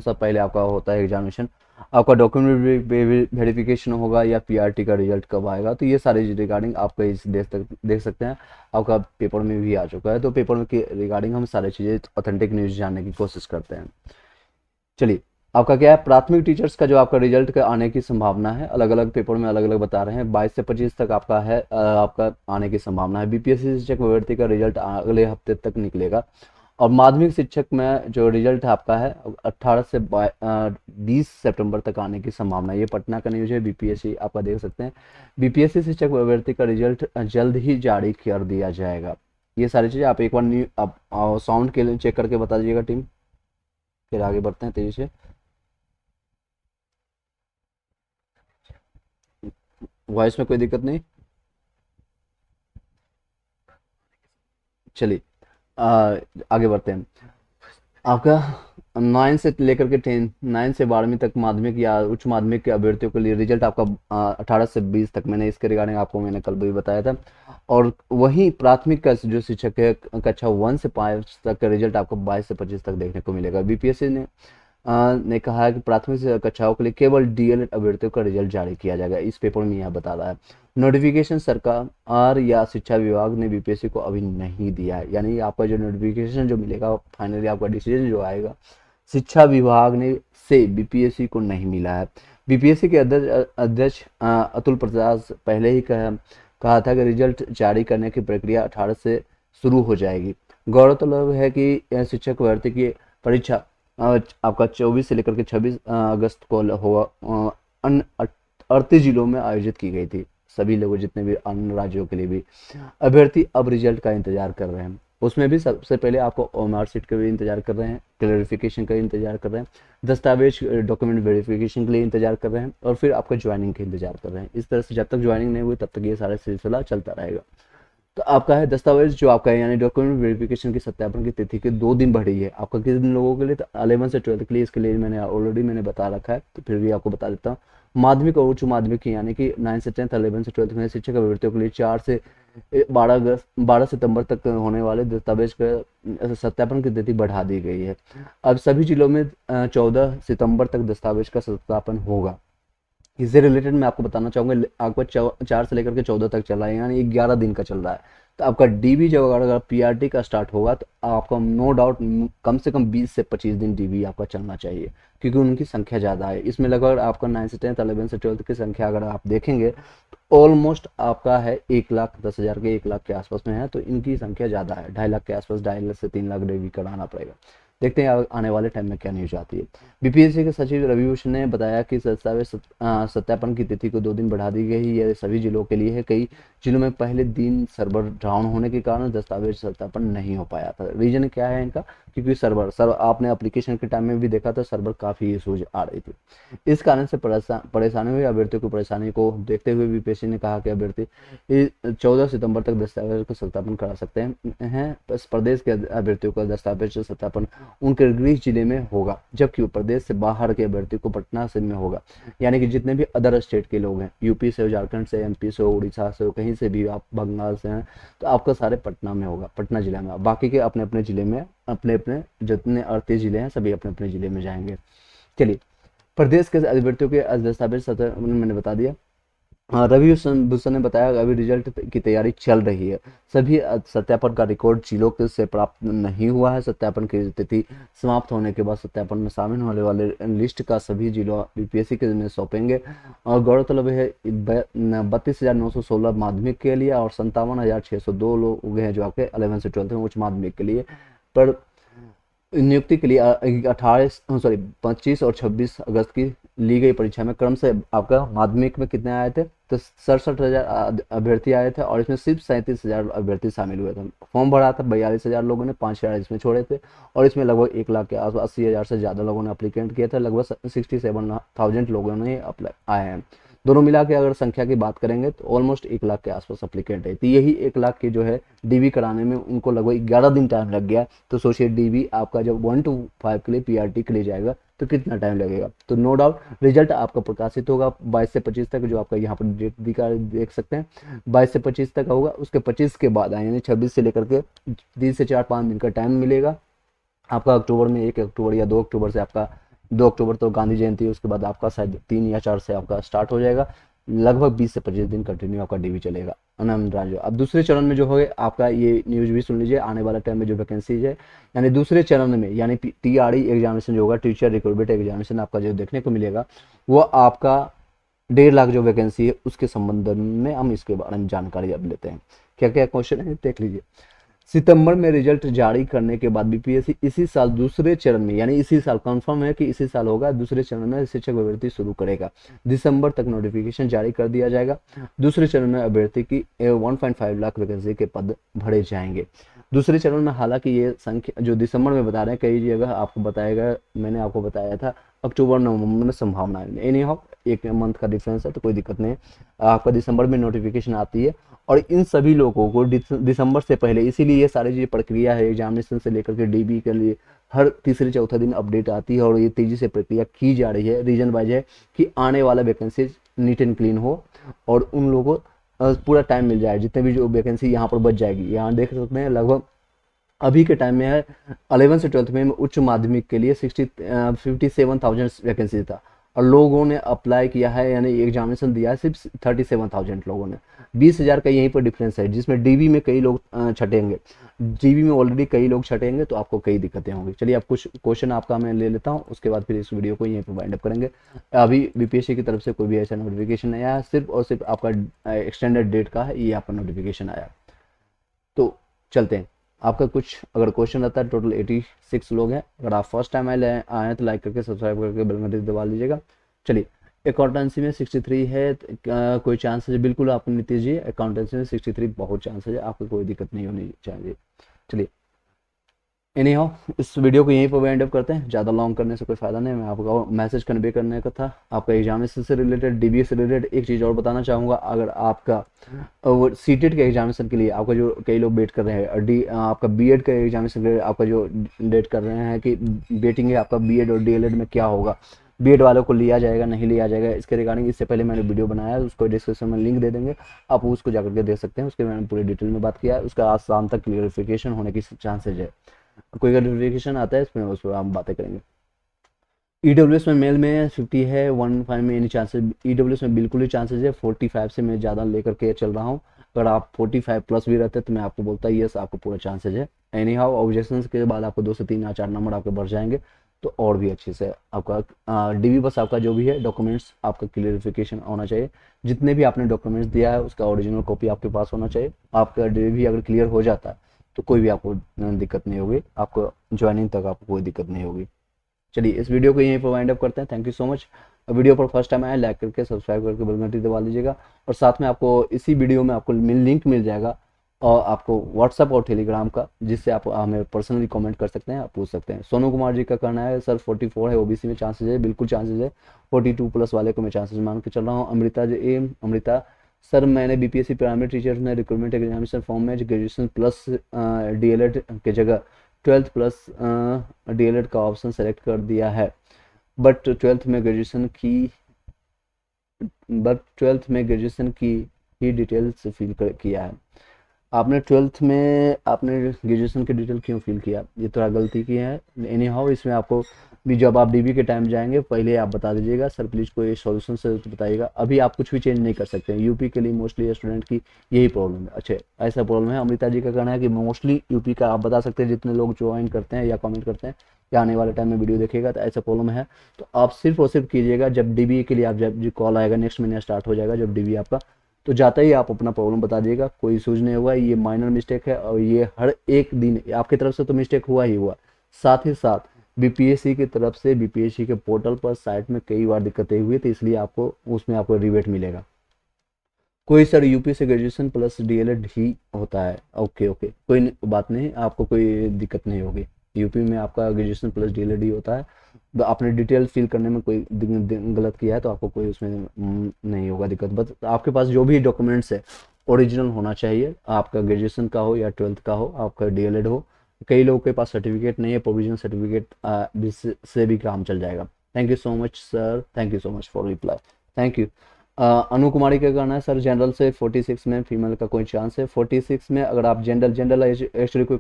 सा पहले आपका होता है एग्जामिनेशन, आपका डॉक्यूमेंट वेरिफिकेशन होगा या पीआरटी का रिजल्ट कब आएगा, तो ये सारे रिगार्डिंग आपका इस देख सकते हैं। आपका पेपर में भी आ चुका है, तो पेपर में के रिगार्डिंग हम सारी चीज़ें ऑथेंटिक न्यूज़ जानने की कोशिश करते हैं। चलिए, आपका क्या है, प्राथमिक टीचर्स का जो आपका रिजल्ट का आने की संभावना है, अलग अलग पेपर में अलग अलग बता रहे हैं, 22 से 25 तक आपका है, आपका आने की संभावना है। बीपीएससी शिक्षक भर्ती का रिजल्ट अगले हफ्ते तक निकलेगा। और माध्यमिक शिक्षक में जो रिजल्ट आपका है 18 से 20 सितंबर तक आने की संभावना है। ये पटना का न्यूज है, बीपीएससी आपका देख सकते हैं। बीपीएससी शिक्षक भर्ती का रिजल्ट जल्द ही जारी कर दिया जाएगा। ये सारी चीज़ें आप एक बार आप साउंड के लिए चेक करके बता दीजिएगा टीम, फिर आगे बढ़ते हैं तेजी से। वॉइस में कोई दिक्कत नहीं? चलिए आगे बढ़ते हैं। आपका 9 से लेकर के 10, 9 से 12वीं तक माध्यमिक या उच्च माध्यमिक के अभ्यर्थियों के लिए रिजल्ट आपका 18 से 20 तक, मैंने इसके रिगार्डिंग आपको मैंने कल भी बताया था। और वहीं प्राथमिक का जो शिक्षक है कक्षा 1 से 5 तक का रिजल्ट आपको 22 से 25 तक देखने को मिलेगा। बीपीएससी ने कहा है कि प्राथमिक से कक्षाओं के लिए केवल डीएलएड अभ्यर्थियों का रिजल्ट जारी किया जाएगा। इस पेपर में यह बता रहा है। नोटिफिकेशन सरकार या शिक्षा विभाग ने बीपीएससी को अभी नहीं दिया है, यानी आपका जो नोटिफिकेशन जो मिलेगा फाइनली आपका डिसीजन जो आएगा शिक्षा विभाग ने से बीपीएससी को नहीं मिला है। बीपीएससी के अध्यक्ष अतुल प्रसाद पहले ही कहा था कि रिजल्ट जारी करने की प्रक्रिया 18 से शुरू हो जाएगी। गौरतलब है कि शिक्षक भर्ती की परीक्षा आपका 24 से लेकर के 26 अगस्त को होगा, अन्य 38 जिलों में आयोजित की गई थी। सभी लोगों जितने भी अन्य राज्यों के लिए भी अभ्यर्थी अब रिजल्ट का इंतजार कर रहे हैं। उसमें भी सबसे पहले आपको ओएमआर शीट का भी इंतजार कर रहे हैं, क्लैरिफिकेशन का इंतजार कर रहे हैं, दस्तावेज डॉक्यूमेंट वेरिफिकेशन के लिए इंतजार कर रहे हैं, और फिर आपका ज्वाइनिंग का इंतजार कर रहे हैं। इस तरह से जब तक ज्वाइनिंग नहीं हुई तब तक ये सारा सिलसिला चलता रहेगा। तो आपका है दस्तावेज जो आपका है, यानी डॉक्यूमेंट वेरिफिकेशन की सत्यापन की तिथि के 2 दिन बढ़ी है। आपका किन लोगों के लिए, तो 11 से 12 के लिए, इसके लिए मैंने ऑलरेडी बता रखा है, तो फिर भी आपको बता देता हूँ। माध्यमिक और उच्च माध्यमिक यानी कि 9 से 10, 11 से 12 में शिक्षक अभ्यर्थियों के लिए 4 से 12 सितंबर तक होने वाले दस्तावेज का सत्यापन की तिथि बढ़ा दी गई है। अब सभी जिलों में 14 सितंबर तक दस्तावेज का सत्यापन होगा। इससे रिलेटेड मैं आपको बताना चाहूँगा, आपका 4 से लेकर के 14 तक चल रहा है, यानी 11 दिन का चल रहा है। तो आपका डीबी जब अगर पीआरटी का स्टार्ट होगा तो आपका नो डाउट कम से कम 20 से 25 दिन डीबी आपका चलना चाहिए, क्योंकि उनकी संख्या ज़्यादा है। इसमें लगभग आपका 9 से 10, 11 से 12 की संख्या अगर आप देखेंगे तो ऑलमोस्ट आपका है 1,10,000 के 1 लाख के आसपास में है, तो इनकी संख्या ज़्यादा है, 2.5 लाख के आसपास, 2.5 लाख से 3 लाख डीबी कराना पड़ेगा। देखते हैं आने वाले टाइम में क्या न्यूज आती है। बीपीएससी के सचिव रवि भूषण ने बताया कि दस्तावेज सत्यापन की तिथि को 2 दिन बढ़ा दी गई है। यह सभी जिलों के लिए है। कई जिलों में पहले दिन सर्वर डाउन होने के कारण दस्तावेज सत्यापन नहीं हो पाया था। रीजन क्या है इनका, क्योंकि सर्वर आपने एप्लीकेशन के टाइम में भी देखा था, सर्वर काफ़ी इशूज आ रही थी। इस कारण से परेशानी हुई। अभ्यर्थियों की परेशानी को देखते हुए बीपीएससी ने कहा कि अभ्यर्थी 14 सितंबर तक दस्तावेज का सत्यापन करा सकते हैं। प्रदेश के अभ्यर्थियों का दस्तावेज सत्यापन उनके गृह जिले में होगा, जबकि प्रदेश से बाहर के अभ्यर्थी को पटना से में होगा। यानी कि जितने भी अदर स्टेट के लोग हैं, यूपी से, झारखंड से, एमपी से, उड़ीसा से, कहीं से भी आप, बंगाल से हैं, तो आपका सारे पटना में होगा, पटना जिला में। बाकी के अपने अपने जिले में, अपने अपने जितने 38 जिले हैं सभी अपने अपने जिले में जाएंगे। चलिए, प्रदेश के अभ्यर्थियों के दस्तावेज सत्यापन मैंने बता दिया। रवि भूषण ने बताया अभी रिजल्ट की तैयारी चल रही है। सभी सत्यापन का रिकॉर्ड जिलों से प्राप्त नहीं हुआ है। सत्यापन की तिथि समाप्त होने के बाद सत्यापन में शामिल होने वाले लिस्ट का सभी जिलों बीपीएससी के में सौंपेंगे। और गौरतलब है 32,916 माध्यमिक के लिए और 57,602 लोग हैं जो आपके 11 से 12 में उच्च माध्यमिक के लिए। पर नियुक्ति के लिए 25 और 26 अगस्त की ली गई परीक्षा में क्रम से आपका माध्यमिक में कितने आए थे, तो 67,000 अभ्यर्थी आए थे, और इसमें सिर्फ 37,000 अभ्यर्थी शामिल हुए थे। फॉर्म भरा था 42,000 लोगों ने, 5,000 इसमें छोड़े थे, और इसमें लगभग 1 लाख के आसपास 80,000 से ज़्यादा लोगों ने अप्लीकेंट किया था। लगभग 67,000 लोगों ने आए हैं। दोनों मिला के अगर संख्या की बात करेंगे तो ऑलमोस्ट 1 लाख के आसपास अप्लीकेंट है। तो यही 1 लाख की जो है डीबी कराने में उनको लगभग 11 दिन टाइम लग गया। तो सोचिए डीबी आपका जब 1 to 5 के लिए पीआरटी के लिए जाएगा तो कितना टाइम लगेगा। तो नो डाउट रिजल्ट आपका प्रकाशित होगा 22 से 25 तक, जो आपका यहाँ पर डेट देख सकते हैं 22 से 25 तक होगा। उसके 25 के बाद यानी 26 से लेकर के 30 से 4-5 दिन का टाइम मिलेगा आपका। अक्टूबर में 1 अक्टूबर या 2 अक्टूबर से आपका 2 अक्टूबर तो गांधी जयंती है, उसके बाद आपका शायद 3 या 4 से आपका स्टार्ट हो जाएगा। लगभग 20 से 25 दिन कंटिन्यू आपका डीवी चलेगा अनंत राज्य। अब दूसरे चरण में जो हो आपका, ये न्यूज भी सुन लीजिए, आने वाला टाइम में जो वैकेंसीज है, यानी दूसरे चरण में, यानी टीआरई एग्जामिनेशन जो होगा, टीचर रिक्रूटमेंट एग्जामिनेशन आपका जो देखने को मिलेगा, वो आपका 1.5 लाख जो वैकेंसी है उसके संबंध में हम इसके बारे में जानकारी अब लेते हैं। क्या क्या क्वेश्चन है देख लीजिए। सितंबर में रिजल्ट जारी करने के बाद बीपीएससी इसी साल दूसरे चरण में, यानी इसी साल कंफर्म है कि इसी साल होगा, दूसरे चरण में शिक्षक भर्ती शुरू करेगा। दिसंबर तक नोटिफिकेशन जारी कर दिया जाएगा। दूसरे चरण में अभ्यर्थी की 1.5 लाख वैकेंसी के पद भरे जाएंगे। दूसरे चरण में हालांकि ये संख्या जो दिसंबर में बता रहे हैं, कई जगह आपको बताएगा, मैंने आपको बताया था अक्टूबर नवंबर में संभावना है। एनी हाउ 1 मंथ का डिफरेंस है तो कोई दिक्कत नहीं है। आपका दिसंबर में नोटिफिकेशन आती है और इन सभी लोगों को दिसंबर से पहले, इसीलिए ये सारी जो प्रक्रिया है एग्जामिनेशन से लेकर के डीबी के लिए हर तीसरे चौथा दिन अपडेट आती है और ये तेजी से प्रक्रिया की जा रही है। रीजन वाइज है कि आने वाला वैकेंसी नीट एंड क्लीन हो और उन लोगों को पूरा टाइम मिल जाए। जितने भी जो वैकेंसी यहाँ पर बच जाएगी, यहाँ देख सकते हैं लगभग अभी के टाइम में है 11 से 12th में उच्च माध्यमिक के लिए 57,000 वैकेंसी था और लोगों ने अप्लाई किया है, यानी एग्जामिनेशन दिया है सिर्फ 37,000 लोगों ने। 20,000 का यहीं पर डिफरेंस है, जिसमें डीबी में कई लोग छटेंगे, डीबी में ऑलरेडी कई लोग छटेंगे तो आपको कई दिक्कतें होंगी। चलिए अब कुछ क्वेश्चन आपका मैं ले लेता हूँ, उसके बाद फिर इस वीडियो को यहीं पर वाइंड अप करेंगे। अभी बीपीएससी की तरफ से कोई भी ऐसा नोटिफिकेशन नहीं आया, सिर्फ और सिर्फ आपका एक्सटेंडेड डेट का है, ये आपका नोटिफिकेशन आया। तो चलते हैं, आपका कुछ अगर क्वेश्चन रहता है। टोटल 86 लोग हैं। अगर आप फर्स्ट टाइम आए हैं तो लाइक करके सब्सक्राइब करके बेल घंटी दबा लीजिएगा। चलिए, अकाउंटेंसी में 63 है, कोई चांसेस बिल्कुल आप नीतीश जी, अकाउंटेंसी में 63 बहुत चांसेस है, आपको कोई दिक्कत नहीं होनी चाहिए। चलिए एनी हाउ इस वीडियो को यहीं पर एंड अप करते हैं, ज़्यादा लॉन्ग करने से कोई फायदा नहीं। मैं आपका मैसेज कन्वे करने का था, आपका एग्जामिनेशन से रिलेटेड, डीबीए से रिलेटेड। एक चीज़ और बताना चाहूँगा, अगर आपका सीटेट के एग्जामिनेशन के लिए आपका जो कई लोग वेट कर रहे हैं, आपका बीएड का एग्जामिनेशन के लिए आपका जो वेट कर रहे हैं कि वेटिंग है आपका बीएड और डीएलएड में क्या होगा, बीएड वालों को लिया जाएगा नहीं लिया जाएगा, इसके रिगार्डिंग इससे पहले मैंने वीडियो बनाया है, उसको डिस्क्रिप्शन में लिंक दे देंगे, आप उसको जाकर के देख सकते हैं। उसके मैंने पूरी डिटेल में बात किया है, उसका आज शाम तक क्लियरिफिकेशन होने की चांसेज है। कोई क्लियरिफिकेशन आता है इसमें, उस पर हम बातें करेंगे। ईडब्ल्यूएस में मेल में 50 है, 15 में एनी चांसेस, ईडब्ल्यूएस में बिल्कुल ही चांसेस है। 45 से मैं ज़्यादा लेकर के चल रहा हूँ, अगर आप 45 प्लस भी रहते तो मैं आपको बोलता यस, आपको पूरा चांसेज है। एनी हाउ ऑब्जेक्शन के बाद आपको 2 से 3 या 4 नंबर आपके बढ़ जाएंगे तो और भी अच्छे से आपका डीवी, बस आपका जो भी है डॉक्यूमेंट्स आपका क्लियरिफिकेशन होना चाहिए। जितने भी आपने डॉक्यूमेंट्स दिया है उसका ओरिजिनल कॉपी आपके पास होना चाहिए। आपका डीवी अगर क्लियर हो जाता है तो कोई भी आपको दिक्कत नहीं होगी, आपको ज्वाइनिंग तक आपको कोई दिक्कत नहीं होगी। चलिए इस वीडियो को यहीं पर वाइंड अप करते हैं। Thank you so much. Video पर फर्स्ट टाइम आए लाइक करके सब्सक्राइब करके बेल घंटी दबा लीजिएगा और साथ में आपको इसी वीडियो में आपको लिंक मिल जाएगा और आपको व्हाट्सअप और टेलीग्राम का, जिससे आप हमें पर्सनली कमेंट कर सकते हैं, आप पूछ सकते हैं। सोनू कुमार जी का कहना है सर 44 है, ओबीसी में चांसेज है, बिल्कुल चांसेज है। 42 प्लस वाले को मैं चांसेज मान के चल रहा हूँ। अमृता सर मैंने बीपीएससी प्राइमरी टीचर में रिक्रूटमेंट एग्जामिनेशन फॉर्म में ग्रेजुएशन प्लस डीएलएड के जगह 12th प्लस डीएलएड का ऑप्शन सेलेक्ट कर दिया है, बट 12th में ग्रेजुएशन की ही डिटेल्स फिल किया है। आपने 12th में आपने ग्रेजुएशन के डिटेल क्यों फिल किया, ये थोड़ा गलती की है। एनी हाउ इसमें आपको भी जब आप डीबी के टाइम जाएंगे पहले आप बता दीजिएगा सर प्लीज़ कोई सॉल्यूशन से बताइएगा। अभी आप कुछ भी चेंज नहीं कर सकते हैं, यूपी के लिए मोस्टली स्टूडेंट की यही प्रॉब्लम है। अच्छा ऐसा प्रॉब्लम है। अमृता जी का कहना है कि मोस्टली यूपी का आप बता सकते हैं, जितने लोग ज्वाइन करते हैं या कमेंट करते हैं या आने वाले टाइम में वीडियो देखेगा तो ऐसा प्रॉब्लम है। तो आप सिर्फ और सिर्फ कीजिएगा जब डीबी के लिए आप जब कॉल आएगा नेक्स्ट महीने स्टार्ट हो जाएगा जब डीबी आपका, तो जाता ही आप अपना प्रॉब्लम बता दीजिएगा, कोई इशूज नहीं होगा। ये माइनर मिस्टेक है और ये हर एक दिन आपकी तरफ से तो मिस्टेक हुआ ही हुआ, साथ ही साथ बीपीएससी की तरफ से बीपीएससी के पोर्टल पर साइट में कई बार दिक्कतें हुई, तो इसलिए आपको उसमें आपको रिवेट मिलेगा। कोई सर यूपी से ग्रेजुएशन प्लस डीएलएड ही होता है, ओके कोई बात नहीं, आपको कोई दिक्कत नहीं होगी। यूपी में आपका ग्रेजुएशन प्लस डीएलएड ही होता है। तो आपने डिटेल फिल करने में कोई गलत किया है तो आपको कोई उसमें नहीं होगा दिक्कत। बस आपके पास जो भी डॉक्यूमेंट्स है ओरिजिनल होना चाहिए, आपका ग्रेजुएशन का हो या 12th का हो, आपका डीएलएड हो। कई लोगों के पास सर्टिफिकेट नहीं है, प्रोविजनल सर्टिफिकेट से भी काम चल जाएगा। Thank you so much sir, thank you so much for reply, thank you. Anu Kumari का कहना है सर जनरल से 46 में फीमेल का कोई चांस है। 46 में अगर आप जनरल एक्चुअली कोई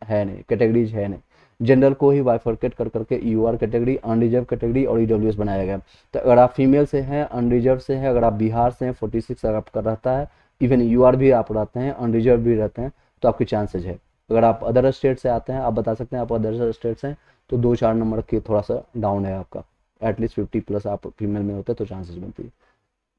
है नहीं, कैटेगरीज है नहीं, जनरल को ही बाइफरकेट कर करके यूआर कैटेगरी, अनरिजर्व कैटेगरी और ईडब्ल्यूएस बनाया गया। तो अगर आप फीमेल से हैं, अनरिजर्व से हैं, अगर आप बिहार से हैं, 46 अगर आपका रहता है, इवन यूआर भी आप रहते हैं, अनरिजर्व भी रहते हैं, तो आपके चांसेज है। अगर आप अदर स्टेट से आते हैं, आप बता सकते हैं आप अदर स्टेट से हैं, तो 2-4 नंबर की थोड़ा सा डाउन है आपका, एटलीस्ट 50+ आप फीमेल में होते हैं तो चांसेस बनती है।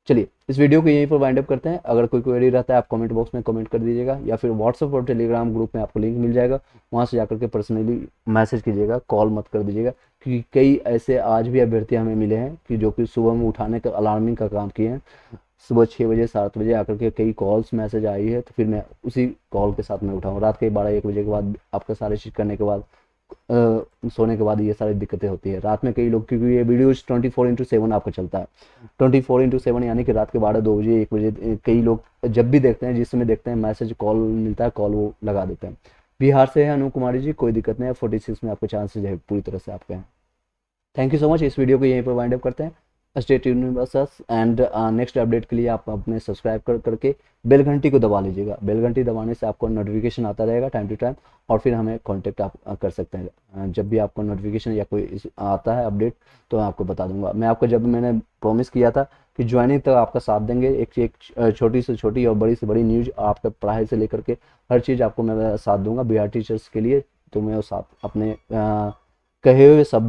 चलिए इस वीडियो को यहीं पर वाइंड अप करते हैं। अगर कोई क्वेरी रहता है आप कमेंट बॉक्स में कमेंट कर दीजिएगा, या फिर व्हाट्सएप और टेलीग्राम ग्रुप में आपको लिंक मिल जाएगा, वहाँ से जाकर के पर्सनली मैसेज कीजिएगा, कॉल मत कर दीजिएगा, क्योंकि कई ऐसे आज भी अभ्यर्थी हमें मिले हैं कि जो कि सुबह में उठाने का अलार्मिंग का काम किए हैं, सुबह 6 बजे 7 बजे आकर के कई कॉल्स मैसेज आई है, तो फिर मैं उसी कॉल के साथ में उठाऊँ। रात के 12-1 बजे के बाद आपका सारी चीज़ करने के बाद सोने के बाद ये सारी दिक्कतें होती है। रात में कई लोग, क्योंकि ये वीडियो 24/7 आपका चलता है, 24/7 यानी कि रात के 12-2 बजे 1 बजे कई लोग जब भी देखते हैं, जिस समय देखते हैं मैसेज कॉल मिलता है, कॉल वो लगा देते हैं। बिहार से है अनु कुमारी जी, कोई दिक्कत नहीं है, 46 में आपके चांसेज है पूरी तरह से आपके हैं। Thank you so much. इस वीडियो को यहीं पर वाइंड अप करते हैं। Stay tuned with us and next update के लिए आप अपने सब्सक्राइब करके बेल घंटी को दबा लीजिएगा। बेल घंटी दबाने से आपको नोटिफिकेशन आता रहेगा टाइम टू टाइम, और फिर हमें कांटेक्ट आप कर सकते हैं। जब भी आपको नोटिफिकेशन या कोई आता है अपडेट तो मैं आपको बता दूंगा। मैं आपको जब मैंने प्रॉमिस किया था कि ज्वाइनिंग तक आपका साथ देंगे, एक छोटी से छोटी और बड़ी से बड़ी न्यूज, आपका पढ़ाई से लेकर के हर चीज़ आपको मैं साथ दूंगा बिहार टीचर्स के लिए। तो मैं साथ अपने कहे हुए शब्दों